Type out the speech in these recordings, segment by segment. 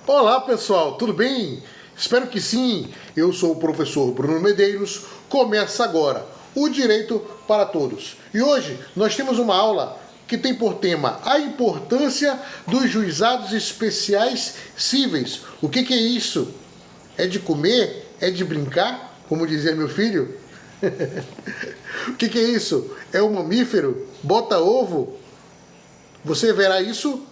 Olá pessoal, tudo bem? Espero que sim. Eu sou o professor Bruno Medeiros. Começa agora o Direito para Todos. E hoje nós temos uma aula que tem por tema a importância dos juizados especiais cíveis. O que é isso? É de comer? É de brincar? Como dizia meu filho? O que é isso? É um mamífero? Bota ovo? Você verá isso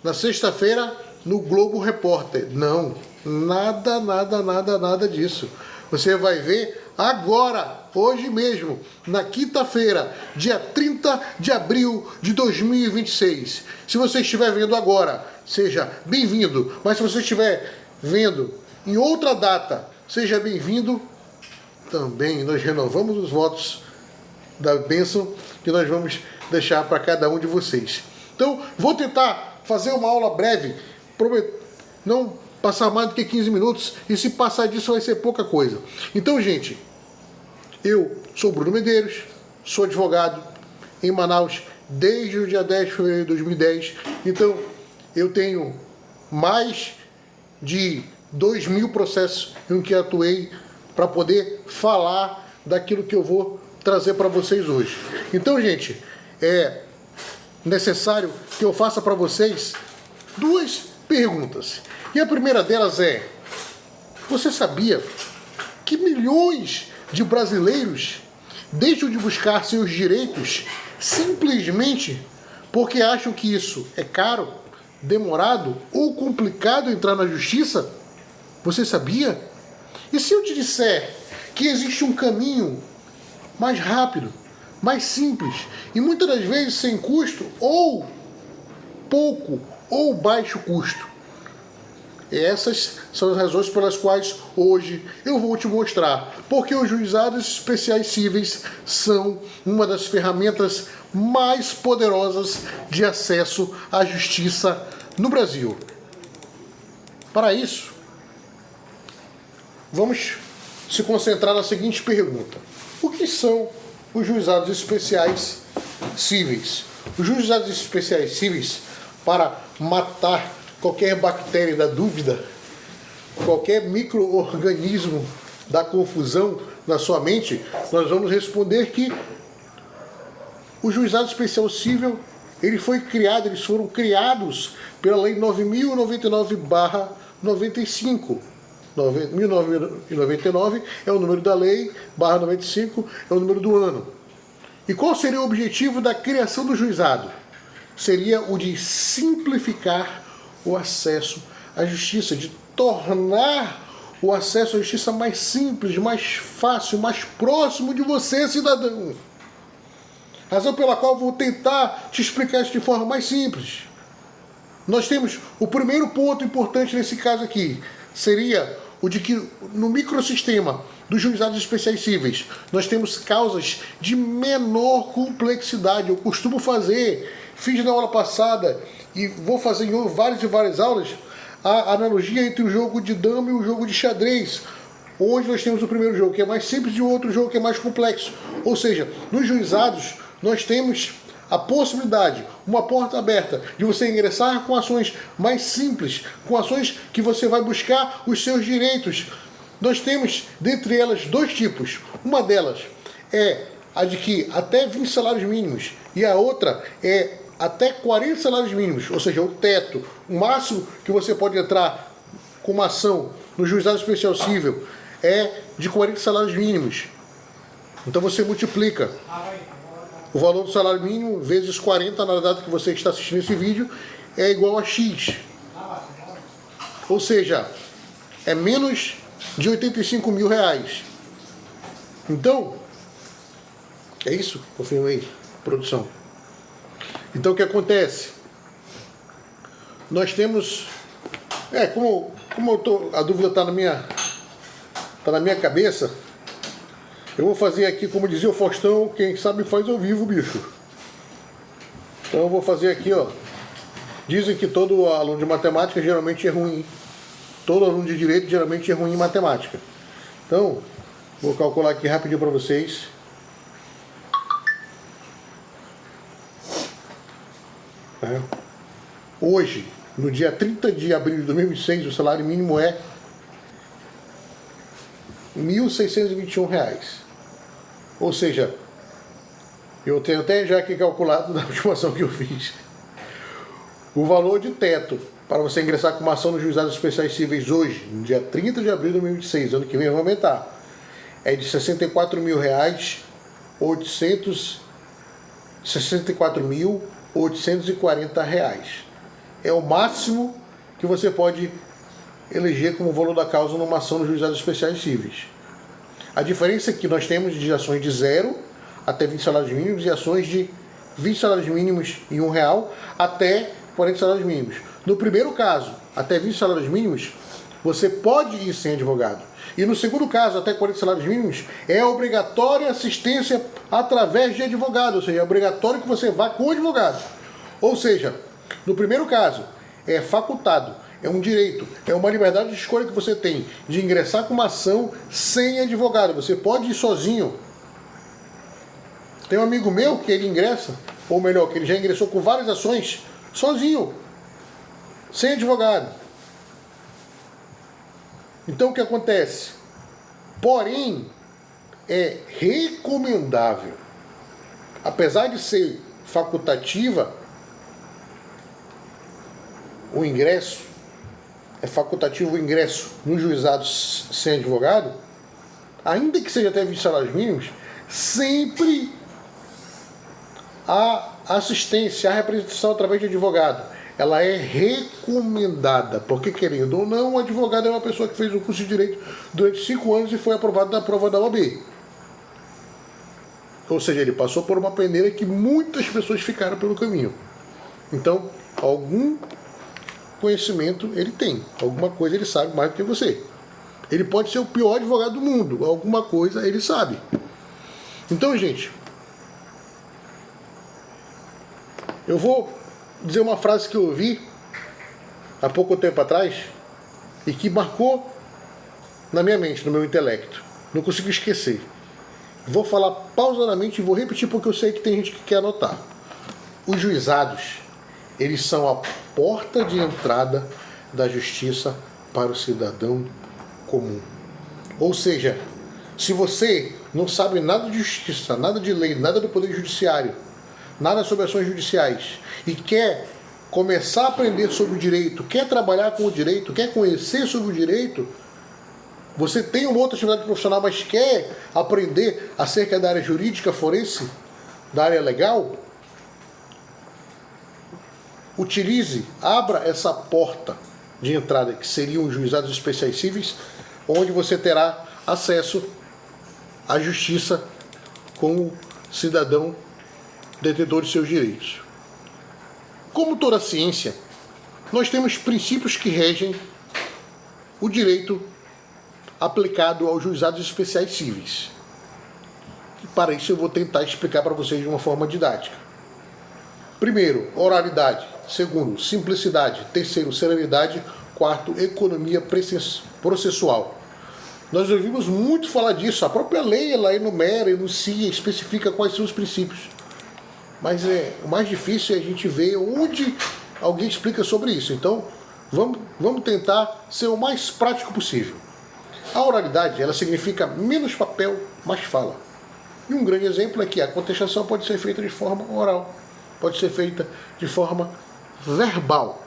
na sexta-feira no Globo Repórter. Não, nada disso. Você vai ver agora, hoje mesmo, na quinta-feira, dia 30 de abril de 2026. Se você estiver vendo agora, seja bem-vindo. Mas se você estiver vendo em outra data, seja bem-vindo também. Nós renovamos os votos da bênção que nós vamos deixar para cada um de vocês. Então, vou tentar fazer uma aula breve, não passar mais do que 15 minutos, e se passar disso vai ser pouca coisa. Então, gente, eu sou Bruno Medeiros, sou advogado em Manaus desde o dia 10 de fevereiro de 2010, então eu tenho mais de 2.000 processos em que atuei para poder falar daquilo que eu vou trazer para vocês hoje. Então, gente, é necessário que eu faça para vocês duas perguntas. E a primeira delas é: você sabia que milhões de brasileiros deixam de buscar seus direitos simplesmente porque acham que isso é caro, demorado ou complicado entrar na justiça? Você sabia? E se eu te disser que existe um caminho mais rápido, mais simples e muitas das vezes sem custo ou pouco ou baixo custo? Essas são as razões pelas quais hoje eu vou te mostrar porque os juizados especiais cíveis são uma das ferramentas mais poderosas de acesso à justiça no Brasil. Para isso, vamos se concentrar na seguinte pergunta: o que são os juizados especiais cíveis? Os juizados especiais cíveis, para matar qualquer bactéria da dúvida, qualquer micro-organismo da confusão na sua mente, nós vamos responder que o juizado especial cível, eles foram criados pela Lei 9.099/95. 1999 é o número da lei, /95 é o número do ano. E qual seria o objetivo da criação do juizado? Seria o de simplificar o acesso à justiça, de tornar o acesso à justiça mais simples, mais fácil, mais próximo de você, cidadão. Razão pela qual eu vou tentar te explicar isso de forma mais simples. Nós temos o primeiro ponto importante nesse caso aqui, seria o de que no microsistema dos juizados especiais cíveis nós temos causas de menor complexidade. Eu costumo fiz na aula passada e vou fazer em várias aulas, a analogia entre o jogo de dama e o jogo de xadrez, onde nós temos o primeiro jogo que é mais simples e o outro jogo que é mais complexo. Ou seja, nos juizados nós temos a possibilidade, uma porta aberta, de você ingressar com ações mais simples, com ações que você vai buscar os seus direitos. Nós temos, dentre elas, dois tipos. Uma delas é a de que até 20 salários mínimos, e a outra é até 40 salários mínimos, ou seja, o teto, o máximo que você pode entrar com uma ação no juizado especial cível é de 40 salários mínimos. Então você multiplica o valor do salário mínimo vezes 40 na data que você está assistindo esse vídeo, é igual a X. Ou seja, é menos de 85 mil reais. Então, é isso? Confirma aí, produção. Então o que acontece? Nós temos... a dúvida está na minha cabeça, eu vou fazer aqui, como dizia o Faustão, quem sabe faz ao vivo, bicho. Então eu vou fazer aqui, ó. Dizem que todo aluno de matemática geralmente é ruim. Todo aluno de direito geralmente é ruim em matemática. Então, vou calcular aqui rapidinho para vocês. Hoje, no dia 30 de abril de 2026, o salário mínimo é R$ 1.621. Ou seja, eu tenho até já aqui calculado na estimação que eu fiz. O valor de teto para você ingressar com uma ação nos juizados especiais cíveis hoje, no dia 30 de abril de 2026, ano que vem vai aumentar, é de R$ 64.840. É o máximo que você pode eleger como valor da causa numa ação nos juizados especiais cíveis. A diferença é que nós temos de ações de 0 até 20 salários mínimos e ações de 20 salários mínimos e R$1 até 40 salários mínimos. No primeiro caso, até 20 salários mínimos, você pode ir sem advogado. E no segundo caso, até 40 salários mínimos, é obrigatória assistência através de advogado, ou seja, é obrigatório que você vá com advogado. Ou seja, no primeiro caso, é facultado, é um direito, é uma liberdade de escolha que você tem de ingressar com uma ação sem advogado. Você pode ir sozinho. Tem um amigo meu que ele ingressa, ou melhor, que ele já ingressou com várias ações sozinho, sem advogado. Então o que acontece? Porém, é recomendável, apesar de ser facultativa, o ingresso, é facultativo o ingresso nos juizados sem advogado, ainda que seja até 20 salários mínimos, sempre a assistência, a representação através de advogado, ela é recomendada, porque querendo ou não, o advogado é uma pessoa que fez o curso de Direito durante 5 anos e foi aprovado na prova da OAB. Ou seja, ele passou por uma peneira que muitas pessoas ficaram pelo caminho. Então, algum conhecimento ele tem, alguma coisa ele sabe mais do que você. Ele pode ser o pior advogado do mundo, alguma coisa ele sabe. Então, gente, eu vou dizer uma frase que eu ouvi há pouco tempo atrás e que marcou na minha mente, no meu intelecto. Não consigo esquecer. Vou falar pausadamente e vou repetir porque eu sei que tem gente que quer anotar. Os juizados, eles são a porta de entrada da justiça para o cidadão comum. Ou seja, se você não sabe nada de justiça, nada de lei, nada do poder judiciário, nada sobre ações judiciais, e quer começar a aprender sobre o direito, quer trabalhar com o direito, quer conhecer sobre o direito, você tem uma outra atividade profissional, mas quer aprender acerca da área jurídica forense, da área legal, utilize, abra essa porta de entrada, que seriam os juizados especiais cíveis, onde você terá acesso à justiça como cidadão detentor de seus direitos. Como toda ciência, nós temos princípios que regem o direito aplicado aos juizados especiais cíveis. E para isso eu vou tentar explicar para vocês de uma forma didática. Primeiro, oralidade. Segundo, simplicidade. Terceiro, celeridade. Quarto, economia processual. Nós ouvimos muito falar disso. A própria lei ela enumera, enuncia, especifica quais são os princípios. Mas o mais difícil é a gente ver onde alguém explica sobre isso. Então, vamos tentar ser o mais prático possível. A oralidade, ela significa menos papel, mais fala. E um grande exemplo é que a contestação pode ser feita de forma oral, pode ser feita de forma verbal.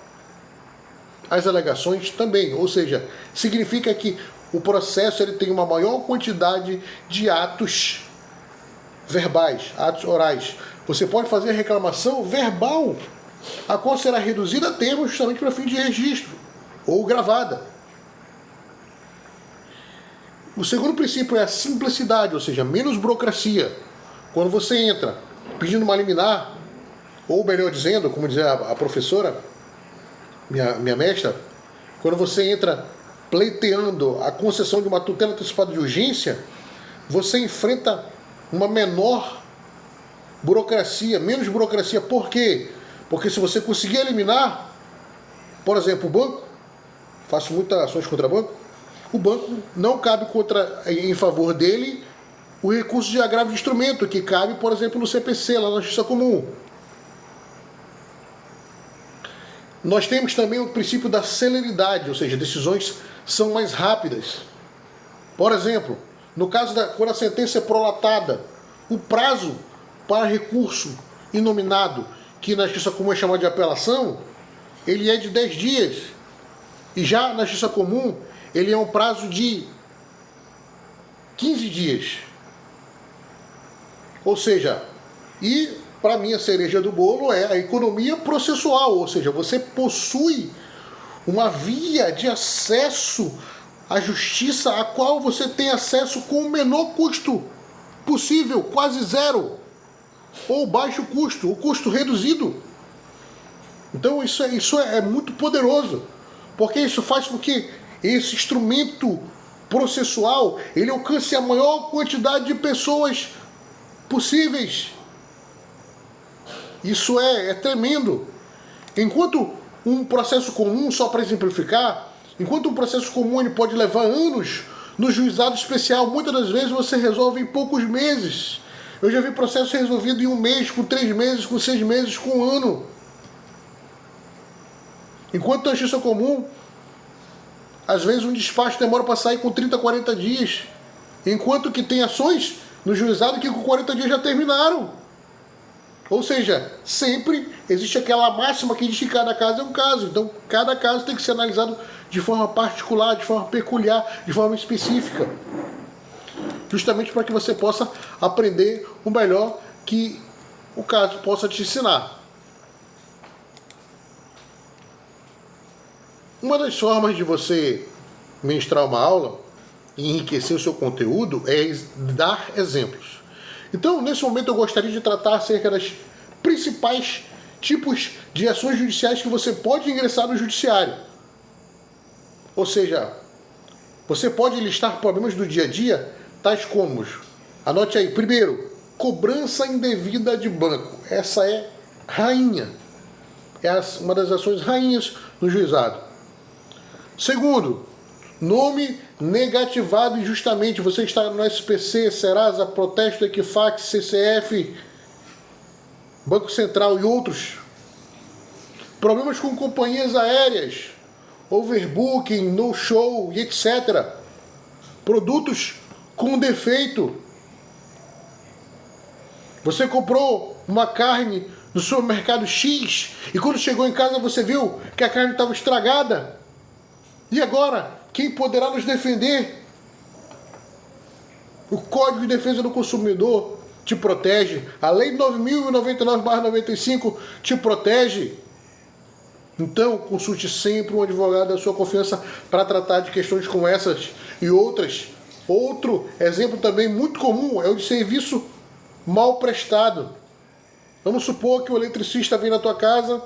As alegações também, ou seja, significa que o processo ele tem uma maior quantidade de atos verbais, atos orais. Você pode fazer a reclamação verbal, a qual será reduzida a termos justamente para fim de registro, ou gravada. O segundo princípio é a simplicidade, ou seja, menos burocracia. Quando você entra pedindo uma liminar, ou melhor dizendo, como dizia a professora, minha mestra, quando você entra pleiteando a concessão de uma tutela antecipada de urgência, você enfrenta uma menor burocracia, menos burocracia. Por quê? Porque se você conseguir eliminar, por exemplo, o banco, faço muitas ações contra banco, o banco não cabe em favor dele o recurso de agravo de instrumento, que cabe, por exemplo, no CPC, lá na Justiça Comum. Nós temos também o princípio da celeridade, ou seja, decisões são mais rápidas. Por exemplo, no caso quando a sentença é prolatada, o prazo para recurso inominado, que na Justiça Comum é chamado de apelação, ele é de 10 dias. E já na Justiça Comum, ele é um prazo de 15 dias. Ou seja, e para mim a cereja do bolo é a economia processual, ou seja, você possui uma via de acesso à justiça a qual você tem acesso com o menor custo possível, quase zero, ou baixo custo, ou custo reduzido. Então isso é muito poderoso, porque isso faz com que esse instrumento processual ele alcance a maior quantidade de pessoas possíveis. Isso é tremendo. Enquanto um processo comum, só para exemplificar, enquanto um processo comum ele pode levar anos, no juizado especial, muitas das vezes você resolve em poucos meses. Eu já vi processo resolvido em 1 mês, com 3 meses, com 6 meses, com 1 ano. Enquanto na justiça comum, às vezes um despacho demora para sair com 30, 40 dias. Enquanto que tem ações no juizado que com 40 dias já terminaram. Ou seja, sempre existe aquela máxima que diz que cada caso é um caso. Então, cada caso tem que ser analisado de forma particular, de forma peculiar, de forma específica. Justamente para que você possa aprender o melhor que o caso possa te ensinar. Uma das formas de você ministrar uma aula e enriquecer o seu conteúdo é dar exemplos. Então, nesse momento, eu gostaria de tratar acerca das principais tipos de ações judiciais que você pode ingressar no judiciário. Ou seja, você pode listar problemas do dia a dia, tais como, anote aí, primeiro, cobrança indevida de banco. Essa é rainha. É uma das ações rainhas no juizado. Segundo, nome negativado injustamente. Você está no SPC, Serasa, Protesto, Equifax, CCF, Banco Central e outros. Problemas com companhias aéreas, overbooking, no-show e etc. Produtos com defeito. Você comprou uma carne no supermercado X e quando chegou em casa você viu que a carne estava estragada. E agora, quem poderá nos defender? O Código de Defesa do Consumidor te protege. A Lei 9.099/95 te protege. Então, consulte sempre um advogado da sua confiança para tratar de questões como essas e outras. Outro exemplo também muito comum é o de serviço mal prestado. Vamos supor que o eletricista vem na tua casa,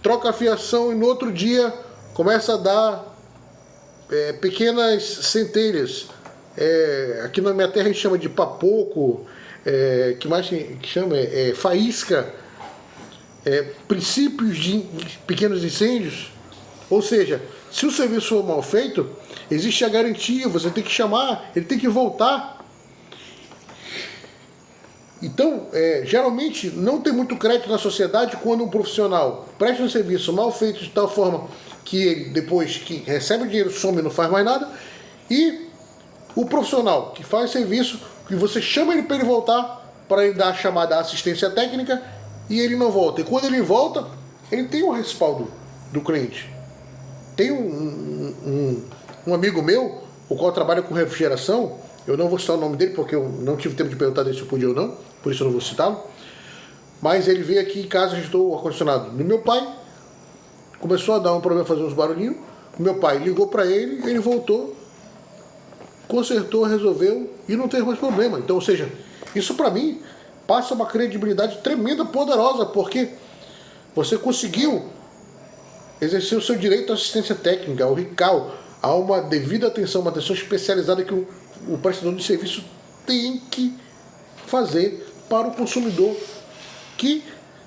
troca a fiação e no outro dia começa a dar pequenas centelhas. Aqui na minha terra a gente chama de papoco, que mais que chama? Faísca, princípios de pequenos incêndios. Ou seja, se o serviço for mal feito, existe a garantia, você tem que chamar, ele tem que voltar. Então, geralmente não tem muito crédito na sociedade quando um profissional presta um serviço mal feito de tal forma que ele, depois que recebe o dinheiro, some e não faz mais nada, e o profissional que faz serviço, que você chama ele para ele voltar, para ele dar a chamada assistência técnica, e ele não volta. E quando ele volta, ele tem o respaldo do cliente. Tem um amigo meu, o qual trabalha com refrigeração, eu não vou citar o nome dele porque eu não tive tempo de perguntar dele se eu podia ou não, por isso eu não vou citá-lo. Mas ele veio aqui em casa, ajustou o ar-condicionado do meu pai, começou a dar um problema, fazer uns barulhinhos. Meu pai ligou para ele, ele voltou, consertou, resolveu e não teve mais problema. Então, ou seja, isso para mim passa uma credibilidade tremenda, poderosa, porque você conseguiu exercer o seu direito à assistência técnica, ao RICAL, a uma devida atenção, uma atenção especializada que o prestador de serviço tem que fazer para o consumidor que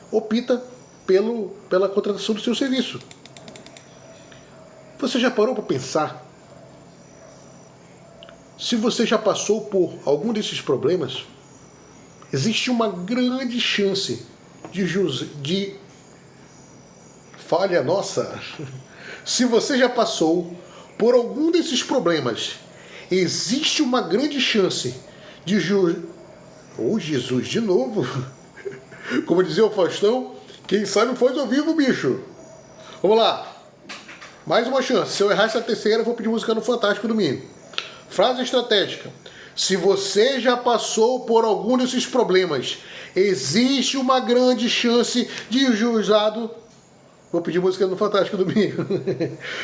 opta pela contratação do seu serviço. Você já parou para pensar? Se você já passou por algum desses problemas, existe uma grande chance de falha nossa. Se você já passou por algum desses problemas, existe uma grande chance de Jesus, de novo. Como dizia o Faustão, quem sabe não faz ao vivo, bicho. Vamos lá. Mais uma chance. Se eu errar essa terceira, eu vou pedir música no Fantástico domingo. Frase estratégica. Se você já passou por algum desses problemas, existe uma grande chance de o juizado... Vou pedir música no Fantástico domingo.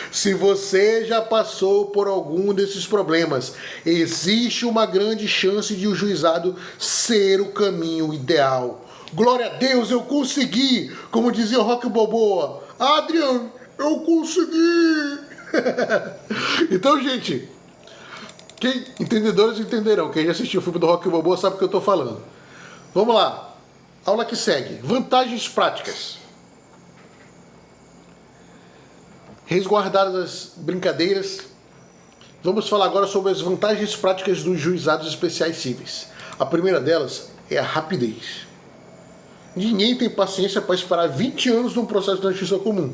Se você já passou por algum desses problemas, existe uma grande chance de o juizado ser o caminho ideal. Glória a Deus, eu consegui! Como dizia o Rock Balboa. Adrian, eu consegui! Então, gente, entendedores entenderão. Quem já assistiu o filme do Rock Balboa sabe o que eu estou falando. Vamos lá. Aula que segue. Vantagens práticas. Resguardadas as brincadeiras, vamos falar agora sobre as vantagens práticas dos juizados especiais cíveis. A primeira delas é a rapidez. Ninguém tem paciência para esperar 20 anos num processo de justiça comum.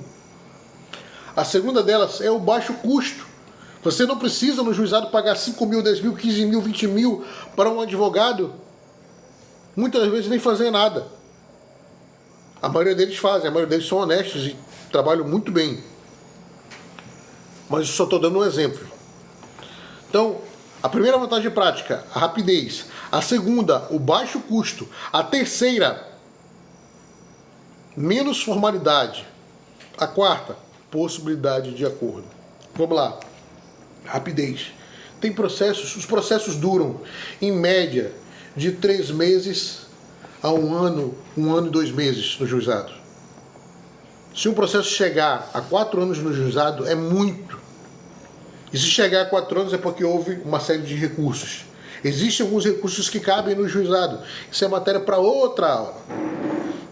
A segunda delas é o baixo custo. Você não precisa no juizado pagar 5 mil, 10 mil, 15 mil, 20 mil para um advogado, muitas vezes nem fazer nada. A maioria deles fazem, a maioria deles são honestos e trabalham muito bem. Mas eu só estou dando um exemplo. Então, a primeira vantagem prática, a rapidez. A segunda, o baixo custo. A terceira, menos formalidade. A quarta, possibilidade de acordo. Vamos lá. Rapidez. Tem processos, os processos duram, em média, de 3 meses a 1 ano e 2 meses no juizado. Se um processo chegar a 4 anos no juizado, é muito. E se chegar a 4 anos é porque houve uma série de recursos. Existem alguns recursos que cabem no juizado. Isso é matéria para outra aula.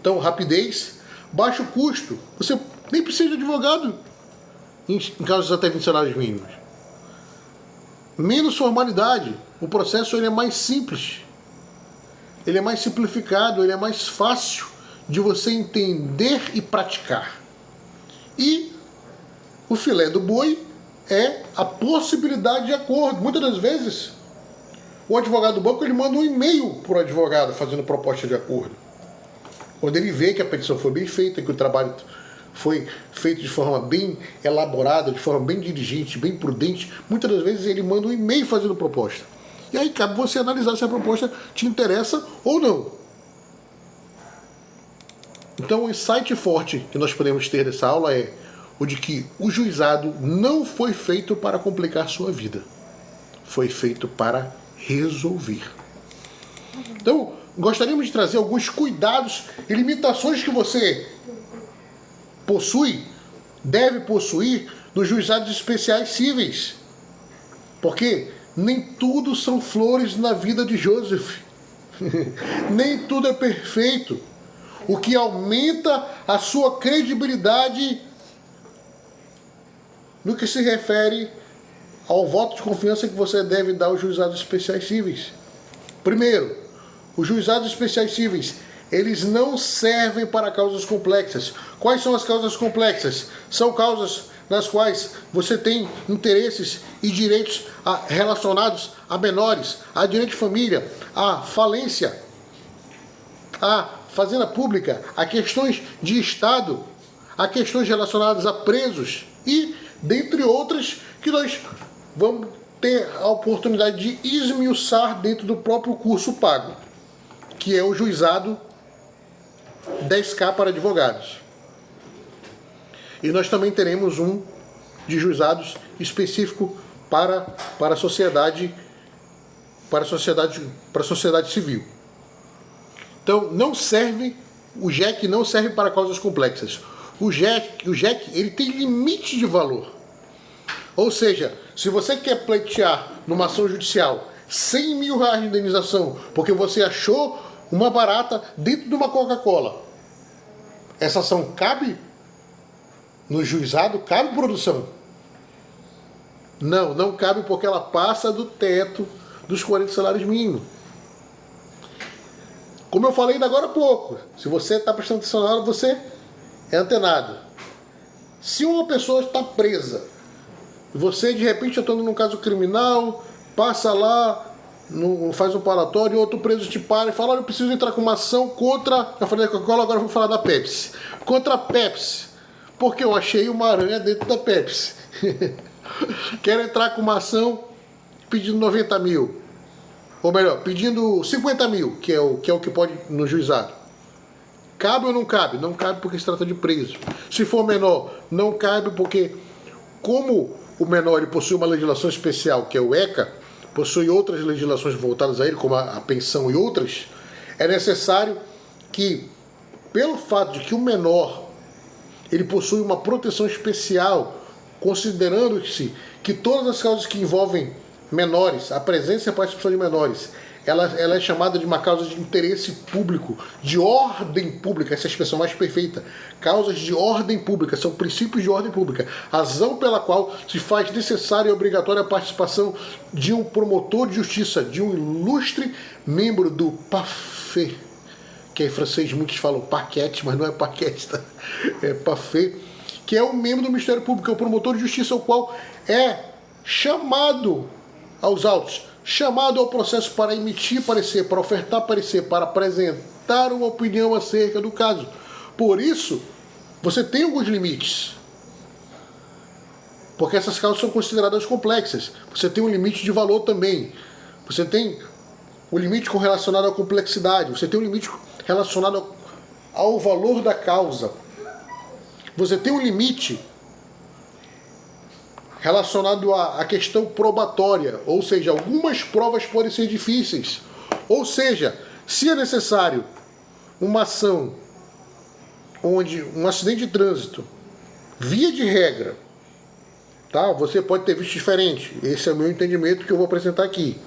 Então, rapidez, baixo custo. Você nem precisa de advogado em casos até 20 salários mínimos. Menos formalidade. O processo ele é mais simples. Ele é mais simplificado, ele é mais fácil de você entender e praticar. E o filé do boi é a possibilidade de acordo. Muitas das vezes, o advogado do banco ele manda um e-mail para o advogado fazendo proposta de acordo. Quando ele vê que a petição foi bem feita, que o trabalho foi feito de forma bem elaborada, de forma bem diligente, bem prudente, muitas das vezes ele manda um e-mail fazendo proposta. E aí cabe você analisar se a proposta te interessa ou não. Então o insight forte que nós podemos ter dessa aula é o de que o juizado não foi feito para complicar sua vida. Foi feito para resolver. Então, gostaríamos de trazer alguns cuidados e limitações que você deve possuir nos juizados especiais cíveis. Porque nem tudo são flores na vida de Joseph. Nem tudo é perfeito. O que aumenta a sua credibilidade no que se refere ao voto de confiança que você deve dar aos juizados especiais cíveis. Primeiro, os juizados especiais cíveis, eles não servem para causas complexas. Quais são as causas complexas? São causas nas quais você tem interesses e direitos relacionados a menores, a direito de família, a falência, a fazenda pública, a questões de Estado, a questões relacionadas a presos e dentre outras que nós vamos ter a oportunidade de esmiuçar dentro do próprio curso pago, que é o juizado 10K para advogados. E nós também teremos um de juizados específico para a sociedade civil. Então, o JEC não serve para causas complexas. O JEC ele tem limite de valor. Ou seja, se você quer pleitear numa ação judicial 100 mil reais de indenização porque você achou uma barata dentro de uma Coca-Cola, essa ação cabe no juizado? Cabe, produção? Não, não cabe porque ela passa do teto dos 40 salários mínimos. Como eu falei ainda agora há pouco, se você está prestando atenção na aula, você é antenado. Se uma pessoa está presa, você de repente está num caso criminal, passa lá, faz um parlatório, outro preso te para e fala: olha, eu preciso entrar com uma ação contra. Eu falei da Coca-Cola, agora eu vou falar da Pepsi. Contra a Pepsi, porque eu achei uma aranha dentro da Pepsi. Quero entrar com uma ação pedindo 90 mil. Ou melhor, pedindo 50 mil, que é o que pode no juizado. Cabe ou não cabe? Não cabe porque se trata de preso. Se for menor, não cabe porque, como o menor ele possui uma legislação especial, que é o ECA, possui outras legislações voltadas a ele, como a pensão e outras, é necessário que, pelo fato de que o menor ele possui uma proteção especial, considerando-se que todas as causas que envolvem menores, a presença e a participação de menores, ela é chamada de uma causa de interesse público, de ordem pública, essa é a expressão mais perfeita. Causas de ordem pública, são princípios de ordem pública. Razão pela qual se faz necessária e obrigatória a participação de um promotor de justiça, de um ilustre membro do PAFE, que em francês muitos falam parquet, mas não é parquet, tá? É PAFE, que é um membro do Ministério Público, é o promotor de justiça, o qual é chamado aos autos, chamado ao processo para emitir parecer, para ofertar parecer, para apresentar uma opinião acerca do caso. Por isso, você tem alguns limites, porque essas causas são consideradas complexas. Você tem um limite de valor também. Você tem um limite relacionado à complexidade. Você tem um limite relacionado ao valor da causa. Você tem um limite relacionado à questão probatória, ou seja, algumas provas podem ser difíceis. Ou seja, se é necessário uma ação onde um acidente de trânsito, via de regra, tá? Você pode ter visto diferente. Esse é o meu entendimento que eu vou apresentar aqui.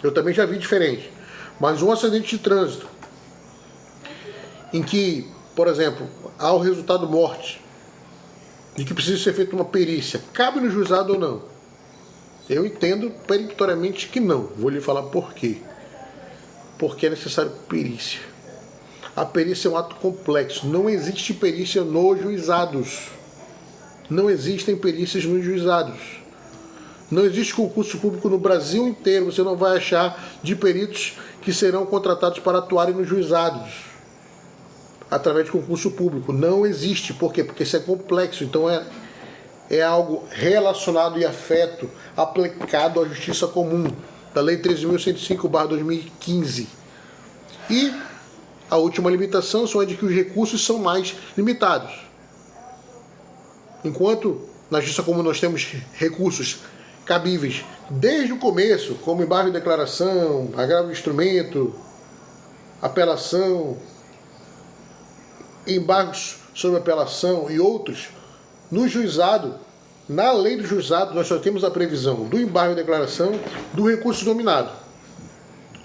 Eu também já vi diferente. Mas um acidente de trânsito em que, por exemplo, há o resultado morte, de que precisa ser feita uma perícia, cabe no juizado ou não? Eu entendo peremptoriamente que não. Vou lhe falar por quê. Porque é necessário perícia. A perícia é um ato complexo. Não existe perícia nos juizados. Não existem perícias nos juizados. Não existe concurso público no Brasil inteiro. Você não vai achar de peritos que serão contratados para atuarem nos juizados através de concurso público. Não existe. Por quê? Porque isso é complexo. Então é algo relacionado e afeto, aplicado à justiça comum, da Lei 13.105/2015. E a última limitação só é de que os recursos são mais limitados. Enquanto na justiça comum nós temos recursos cabíveis desde o começo, como embargo de declaração, agravo de instrumento, apelação, embargos sobre apelação e outros, no juizado, na lei do juizado, nós só temos a previsão do embargo de declaração, do recurso dominado.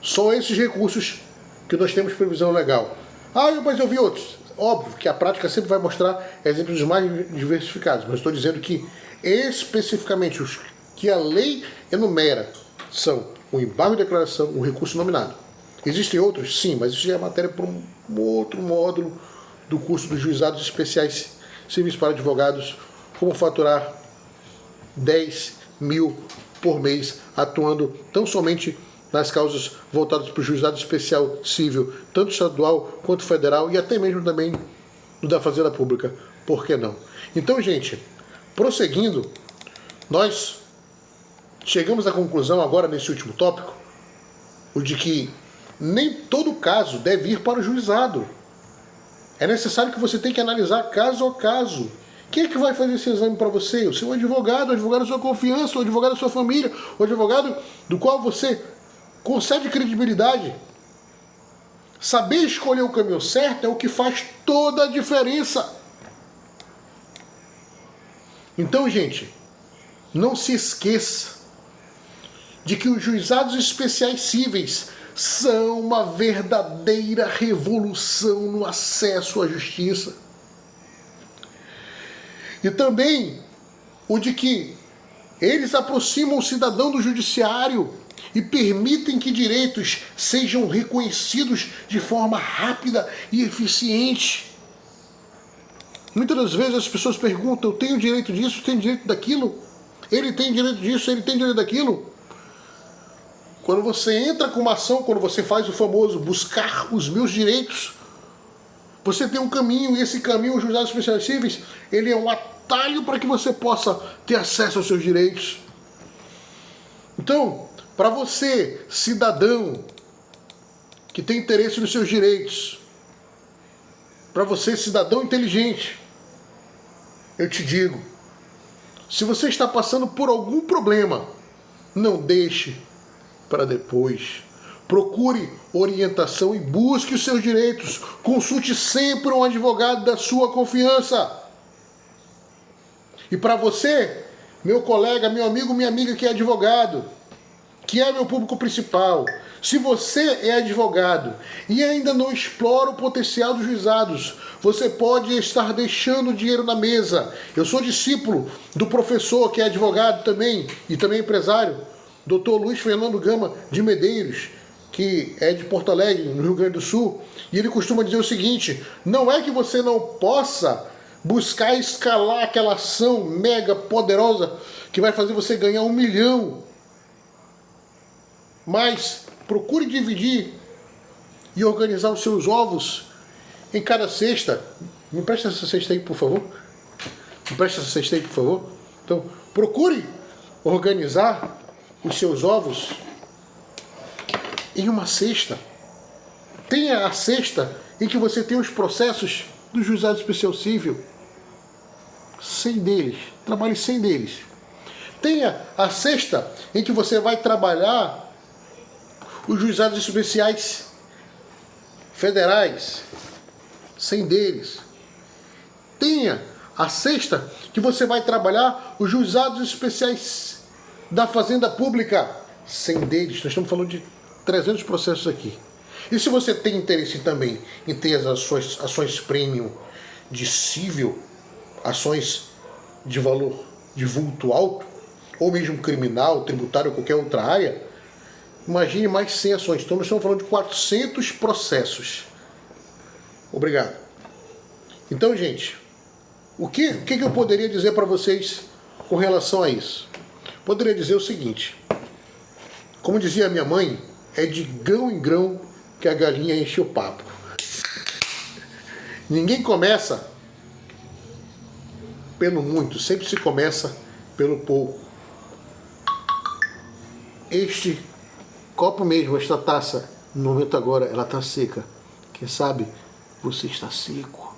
Só esses recursos que nós temos previsão legal. Ah, mas eu vi outros. Óbvio que a prática sempre vai mostrar exemplos mais diversificados, mas estou dizendo que especificamente os que a lei enumera são o embargo de declaração, o recurso nominado. Existem outros? Sim, mas isso já é matéria para um outro módulo do curso dos juizados especiais civis para advogados, como faturar 10 mil por mês, atuando tão somente nas causas voltadas para o juizado especial civil, tanto estadual quanto federal, e até mesmo também no da Fazenda Pública. Por que não? Então, gente, prosseguindo, nós chegamos à conclusão agora nesse último tópico, o de que nem todo caso deve ir para o juizado. É necessário que você tenha que analisar caso a caso. Quem é que vai fazer esse exame para você? O seu advogado, o advogado da sua confiança, o advogado da sua família, o advogado do qual você concede credibilidade. Saber escolher o caminho certo é o que faz toda a diferença. Então, gente, não se esqueça de que os juizados especiais cíveis são uma verdadeira revolução no acesso à justiça. E também o de que eles aproximam o cidadão do judiciário e permitem que direitos sejam reconhecidos de forma rápida e eficiente. Muitas das vezes as pessoas perguntam, eu tenho direito disso, eu tenho direito daquilo? Ele tem direito disso, ele tem direito daquilo? Quando você entra com uma ação, quando você faz o famoso buscar os meus direitos, você tem um caminho, e esse caminho, os juizados especiais cíveis, ele é um atalho para que você possa ter acesso aos seus direitos. Então, para você, cidadão, que tem interesse nos seus direitos, para você, cidadão inteligente, eu te digo, se você está passando por algum problema, não deixe para depois. Procure orientação e busque os seus direitos. Consulte sempre um advogado da sua confiança. E para você, meu colega, meu amigo, minha amiga que é advogado, que é meu público principal, se você é advogado e ainda não explora o potencial dos juizados, você pode estar deixando dinheiro na mesa. Eu sou discípulo do professor que é advogado também e também empresário, Dr. Luiz Fernando Gama de Medeiros, que é de Porto Alegre, no Rio Grande do Sul, e ele costuma dizer o seguinte: não é que você não possa buscar escalar aquela ação mega poderosa que vai fazer você ganhar 1 milhão, mas procure dividir e organizar os seus ovos em cada cesta. Me presta essa cesta aí, por favor. Me presta essa cesta aí, por favor. Então, procure organizar os seus ovos em uma cesta. Tenha a cesta em que você tem os processos do Juizado Especial Cível. 100 deles. Trabalhe 100 deles. Tenha a cesta em que você vai trabalhar os juizados especiais federais. 100 deles. Tenha a cesta que você vai trabalhar os juizados especiais da Fazenda Pública. 100 deles. Nós estamos falando de 300 processos aqui. E se você tem interesse também em ter as ações premium de cível, ações de valor de vulto alto, ou mesmo criminal, tributário ou qualquer outra área, imagine mais 100 ações. Então nós estamos falando de 400 processos. Obrigado. Então, gente, o que eu poderia dizer para vocês com relação a isso? Poderia dizer o seguinte: como dizia minha mãe, é de grão em grão que a galinha enche o papo. Ninguém começa pelo muito, sempre se começa pelo pouco. Este copo mesmo, esta taça, no momento agora, ela está seca. Quem sabe você está seco.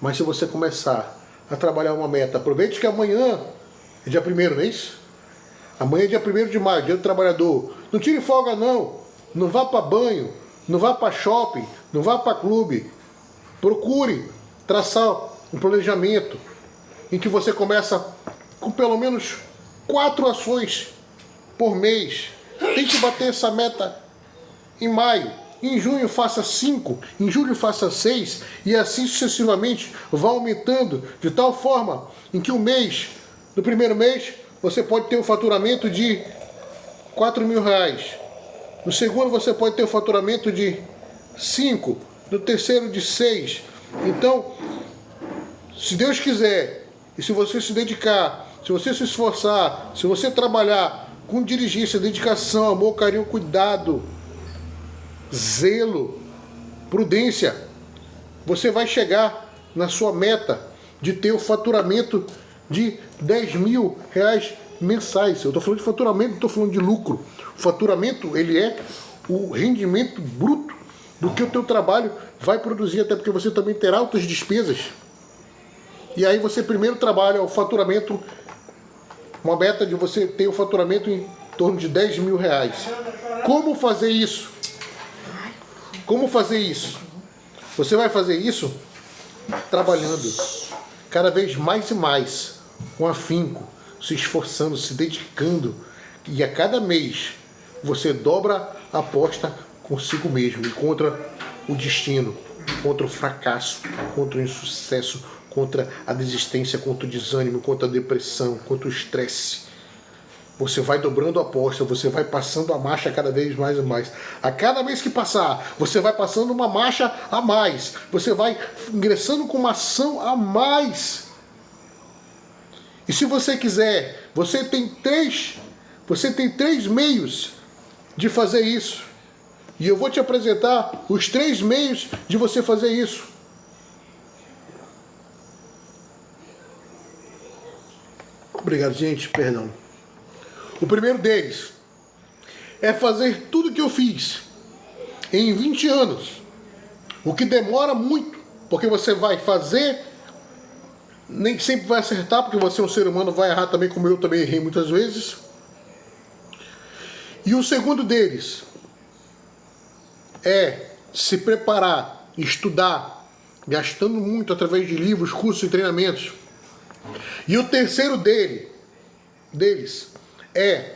Mas se você começar a trabalhar uma meta, aproveite que amanhã é dia 1º, não é isso? Amanhã é dia 1º de maio, dia do trabalhador. Não tire folga não. Não vá para banho, não vá para shopping, não vá para clube. Procure traçar um planejamento em que você começa com pelo menos 4 ações por mês. Tente bater essa meta em maio. Em junho faça 5, em julho faça 6 e assim sucessivamente vá aumentando de tal forma em que no 1º mês, você pode ter um faturamento de R$4.000. No segundo você pode ter um faturamento de 5, no terceiro de 6. Então, se Deus quiser, e se você se dedicar, se você se esforçar, se você trabalhar com diligência, dedicação, amor, carinho, cuidado, zelo, prudência, você vai chegar na sua meta de ter o faturamento de R$10.000 mensais. Eu estou falando de faturamento, não estou falando de lucro. O faturamento, ele é o rendimento bruto do que o teu trabalho vai produzir, até porque você também terá outras despesas. E aí você primeiro trabalha o faturamento, uma meta de você ter o faturamento em torno de R$10.000. Como fazer isso? Como fazer isso? Você vai fazer isso trabalhando cada vez mais e mais, com afinco, se esforçando, se dedicando, e a cada mês você dobra a aposta consigo mesmo e contra o destino, contra o fracasso, contra o insucesso, contra a desistência, contra o desânimo, contra a depressão, contra o estresse. você vai dobrando a aposta, você vai passando a marcha cada vez mais e mais. A cada mês que passar, você vai passando uma marcha a mais. Você vai ingressando com uma ação a mais. E se você quiser, você tem três meios de fazer isso. E eu vou te apresentar os 3 meios de você fazer isso. Obrigado, gente, perdão. O primeiro deles é fazer tudo que eu fiz em 20 anos. O que demora muito, porque você vai fazer, nem sempre vai acertar, porque você é um ser humano, vai errar também, como eu também errei muitas vezes. E o segundo deles é se preparar, estudar, gastando muito através de livros, cursos e treinamentos. E o terceiro deles é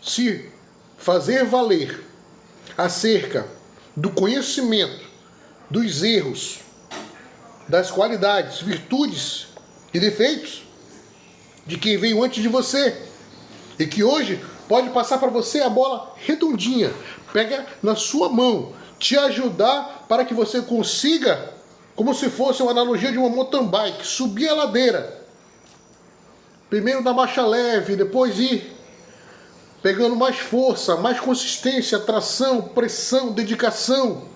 se fazer valer acerca do conhecimento, dos erros, das qualidades, virtudes e defeitos de quem veio antes de você e que hoje pode passar para você a bola redondinha, pega na sua mão, te ajudar para que você consiga, como se fosse uma analogia de uma mountain bike, subir a ladeira. Primeiro na marcha leve, depois ir pegando mais força, mais consistência, tração, pressão, dedicação.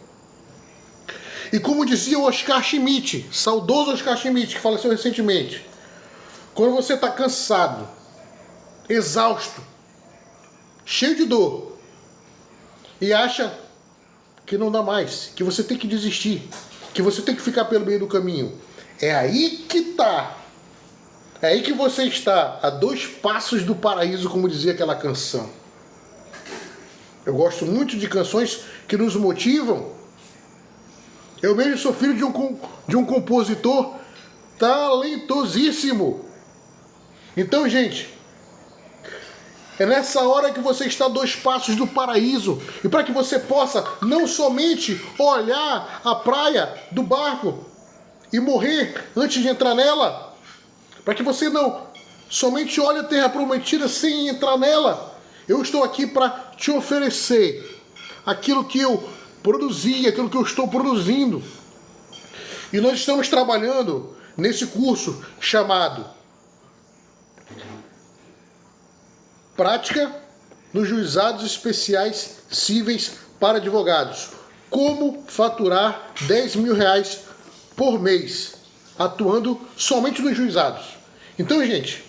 E como dizia o Oscar Schmidt, saudoso Oscar Schmidt, que faleceu recentemente, quando você está cansado, exausto, cheio de dor, e acha que não dá mais, que você tem que desistir, que você tem que ficar pelo meio do caminho, é aí que está. É aí que você está, a 2 passos do paraíso, como dizia aquela canção. Eu gosto muito de canções que nos motivam. Eu mesmo sou filho de um compositor talentosíssimo. Então, gente, é nessa hora que você está a 2 passos do paraíso. E para que você possa não somente olhar a praia do barco e morrer antes de entrar nela, para que você não somente olhe a terra prometida sem entrar nela, eu estou aqui para te oferecer aquilo que eu produzi, aquilo que eu estou produzindo. E nós estamos trabalhando nesse curso chamado Prática nos Juizados Especiais Cíveis para Advogados. Como faturar R$10.000 por mês, atuando somente nos juizados. Então, gente,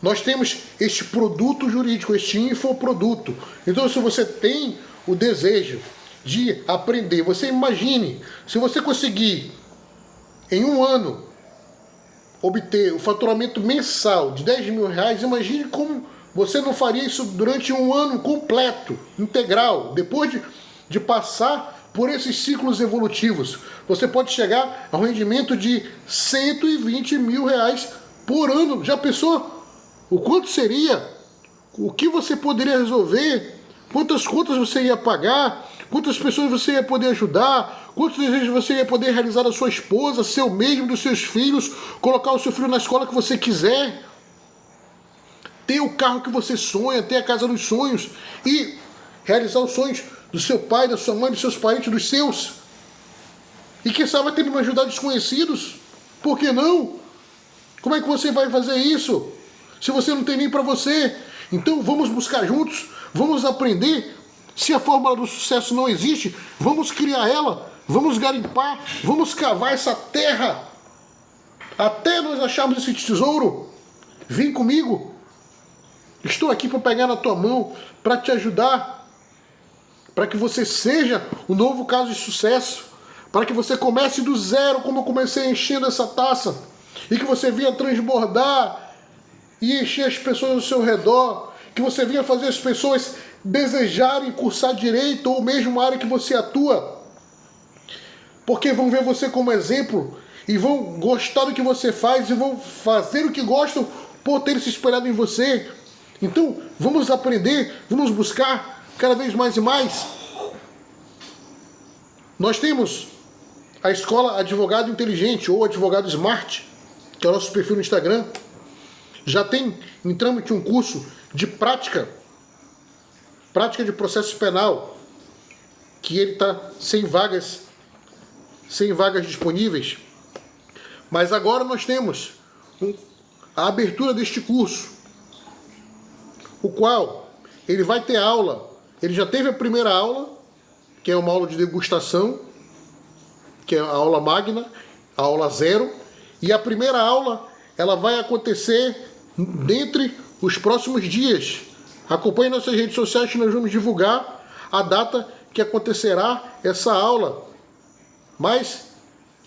nós temos este produto jurídico, este infoproduto. Então, se você tem o desejo de aprender, você imagine, se você conseguir em um ano obter o faturamento mensal de R$10.000, imagine como você não faria isso durante um ano completo, integral, depois de passar por esses ciclos evolutivos. Você pode chegar ao rendimento de R$120.000 por ano. Já pensou o quanto seria? O que você poderia resolver? Quantas contas você ia pagar? Quantas pessoas você ia poder ajudar? Quantos desejos você ia poder realizar da sua esposa, seu mesmo, dos seus filhos? Colocar o seu filho na escola que você quiser? Ter o carro que você sonha, ter a casa dos sonhos e realizar os sonhos do seu pai, da sua mãe, dos seus parentes, dos seus. E quem sabe até me ajudar desconhecidos. Por que não? Como é que você vai fazer isso se você não tem nem para você? Então vamos buscar juntos, vamos aprender. Se a fórmula do sucesso não existe, vamos criar ela, vamos garimpar, vamos cavar essa terra até nós acharmos esse tesouro. Vem comigo. Estou aqui para pegar na tua mão, para te ajudar, para que você seja um novo caso de sucesso, para que você comece do zero, como eu comecei enchendo essa taça, e que você venha transbordar e encher as pessoas ao seu redor, que você venha fazer as pessoas desejarem cursar direito ou mesmo a área que você atua, porque vão ver você como exemplo e vão gostar do que você faz e vão fazer o que gostam por ter se espelhado em você. Então, vamos aprender, vamos buscar cada vez mais e mais. Nós temos a Escola Advogado Inteligente ou Advogado Smart, que é o nosso perfil no Instagram. Já tem em trâmite um curso de prática de processo penal, que ele está sem vagas disponíveis. Mas agora nós temos a abertura deste curso, o qual ele vai ter aula. Ele já teve a primeira aula, que é uma aula de degustação, que é a aula magna, a aula 0, e a primeira aula ela vai acontecer dentre os próximos dias. Acompanhe nossas redes sociais que nós vamos divulgar a data que acontecerá essa aula. Mas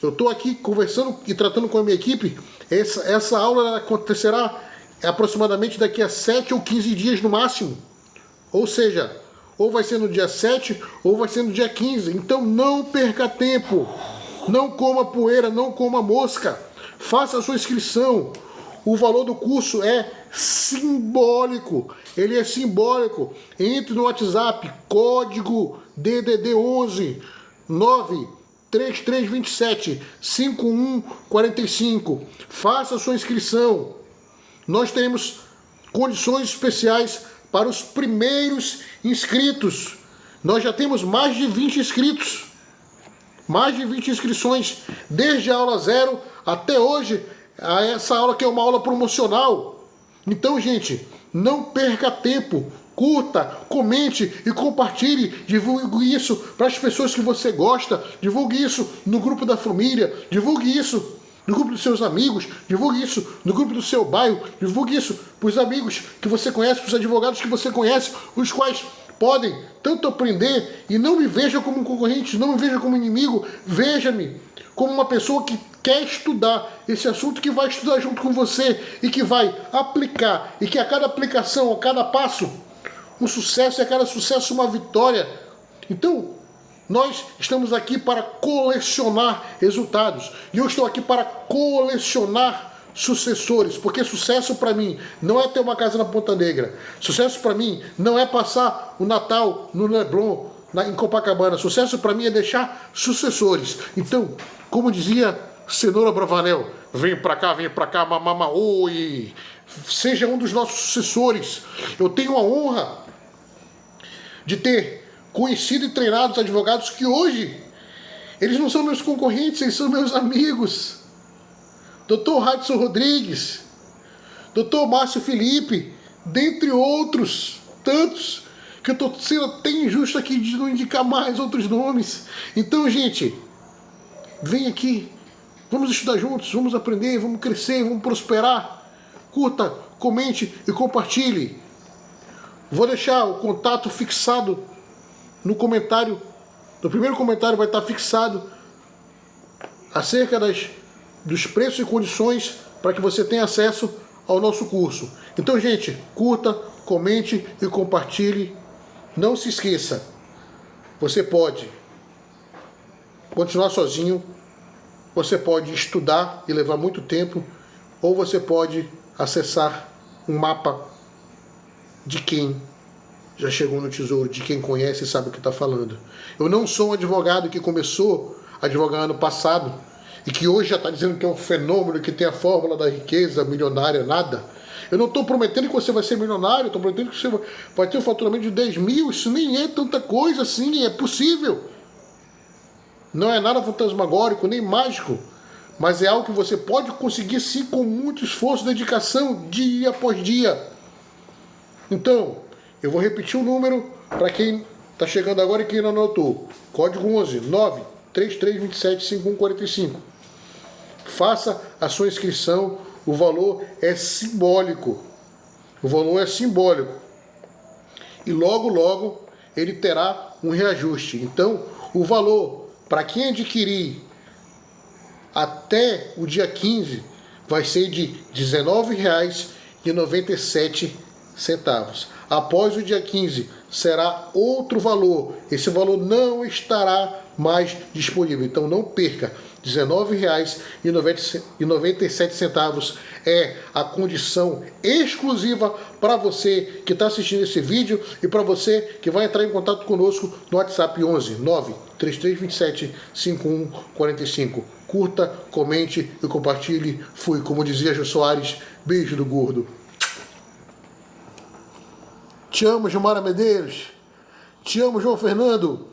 eu estou aqui conversando e tratando com a minha equipe. Essa aula acontecerá aproximadamente daqui a 7 ou 15 dias no máximo. Ou seja, ou vai ser no dia 7 ou vai ser no dia 15. Então não perca tempo. Não coma poeira, não coma mosca. Faça a sua inscrição. O valor do curso é simbólico. Ele é simbólico. Entre no WhatsApp, código DDD 11 93327 5145. Faça a sua inscrição. Nós temos condições especiais para os primeiros inscritos. Nós já temos mais de 20 inscritos. Mais de 20 inscrições, desde a aula 0 até hoje, a essa aula que é uma aula promocional. Então, gente, não perca tempo. Curta, comente e compartilhe. Divulgue isso para as pessoas que você gosta. Divulgue isso no grupo da família. Divulgue isso no grupo dos seus amigos. Divulgue isso no grupo do seu bairro. Divulgue isso para os amigos que você conhece, para os advogados que você conhece, os quais podem tanto aprender e não me veja como um concorrente, não me veja como inimigo, veja-me como uma pessoa que quer estudar esse assunto, que vai estudar junto com você e que vai aplicar, e que a cada aplicação, a cada passo, um sucesso, e a cada sucesso uma vitória. Então, nós estamos aqui para colecionar resultados, e eu estou aqui para colecionar sucessores, porque sucesso para mim não é ter uma casa na Ponta Negra. Sucesso para mim não é passar o Natal no Leblon, em Copacabana. Sucesso para mim é deixar sucessores. Então, como dizia Cenoura Bravanel, vem para cá, mamama, oi, seja um dos nossos sucessores. Eu tenho a honra de ter conhecido e treinado os advogados que hoje, eles não são meus concorrentes, eles são meus amigos. Dr. Radson Rodrigues, Dr. Márcio Felipe, dentre outros tantos, que eu estou sendo até injusto aqui de não indicar mais outros nomes. Então, gente, vem aqui, vamos estudar juntos, vamos aprender, vamos crescer, vamos prosperar. Curta, comente e compartilhe. Vou deixar o contato fixado no comentário. No primeiro comentário vai estar fixado acerca dos preços e condições para que você tenha acesso ao nosso curso. Então, gente, curta, comente e compartilhe. Não se esqueça, você pode continuar sozinho, você pode estudar e levar muito tempo, ou você pode acessar um mapa de quem já chegou no tesouro, de quem conhece e sabe o que está falando. Eu não sou um advogado que começou a advogar ano passado e que hoje já está dizendo que é um fenômeno, que tem a fórmula da riqueza milionária, nada. Eu não estou prometendo que você vai ser milionário, estou prometendo que você vai ter um faturamento de 10 mil, isso nem é tanta coisa assim, é possível. Não é nada fantasmagórico, nem mágico, mas é algo que você pode conseguir sim com muito esforço e dedicação, dia após dia. Então, eu vou repetir o número para quem está chegando agora e quem não anotou. Código 11 93327 5145. Faça a sua inscrição, o valor é simbólico. O valor é simbólico. E logo, logo, ele terá um reajuste. Então, o valor, para quem adquirir até o dia 15, vai ser de R$ 19,97. Após o dia 15, será outro valor. Esse valor não estará mais disponível. Então, não perca. R$ 19,97 é a condição exclusiva para você que está assistindo esse vídeo e para você que vai entrar em contato conosco no WhatsApp 11 93327 5145. Curta, comente e compartilhe. Fui, como dizia Jô Soares, beijo do gordo. Te amo, Gilmara Medeiros. Te amo, João Fernando.